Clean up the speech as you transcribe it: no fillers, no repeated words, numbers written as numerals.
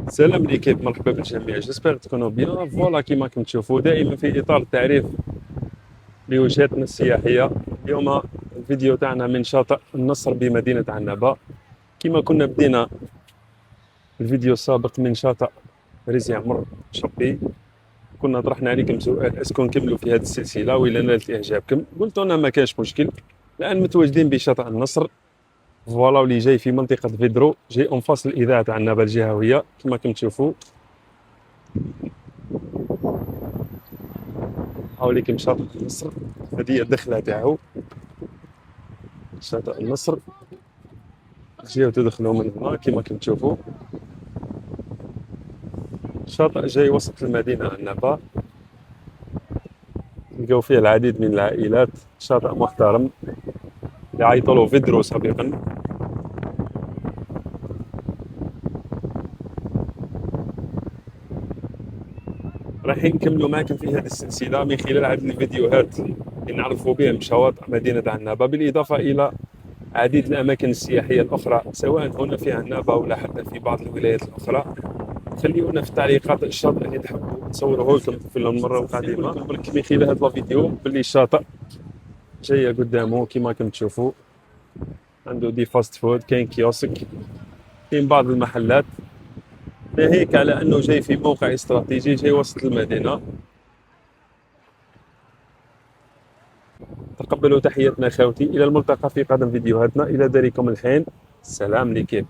سلام ليكيب، مرحبا بالجميع. جيسبر تكونوا بيان. فوالا كيما راكم تشوفوا دائما في اطار التعريف بوجهتنا السياحيه. اليوم الفيديو تاعنا من شاطئ النصر بمدينه عنابه. كيما كنا بدينا الفيديو السابق من شاطئ ريزي عمر شرقي، كنا طرحنا عليكم سؤال: اسكو نكملوا في هذه السلسله وإلا نالت اعجابكم؟ قلتوا لنا ما كانش مشكل، الان متواجدين بشاطئ النصر. فوالا واللي جاي في منطقه فيدرو، جاي اون فاس الاذاعه تاع عنابه الجهويه. كيما راكم تشوفوا حواليكم شاطئ النصر، هذه هي الدخله تاعو. شاطئ النصر جايو تدخلوا من هنا كيما راكم تشوفوا. شاطئ جاي وسط المدينه عنابه، نلقاو فيه العديد من العائلات. شاطئ محترم اللي عيطوا له فيدرو سابقا. راح نكملوا معكم في هذه السلسله من خلال هذه الفيديوهات اللي نعرفوا بهم شواطئ مدينه عنابه، بالاضافه الى عديد الاماكن السياحيه الاخرى سواء هنا في عنابه ولا حتى في بعض الولايات الاخرى. خليونا في التعليقات الشاطئ اللي تحبوا نصوره لكم في المره القادمه. برك من خلال هذا الفيديو باللي الشاطئ جايه قدامه كيما راكم تشوفوا. عنده دي فاست فود، كاين كيوسك، كاين بعض المحلات. ناهيك على انه جاي في موقع استراتيجي، جاي وسط المدينه. تقبلوا تحياتنا خاوتي، الى الملتقى في قادم فيديوهاتنا. الى داركم الحين، سلام ليكيب.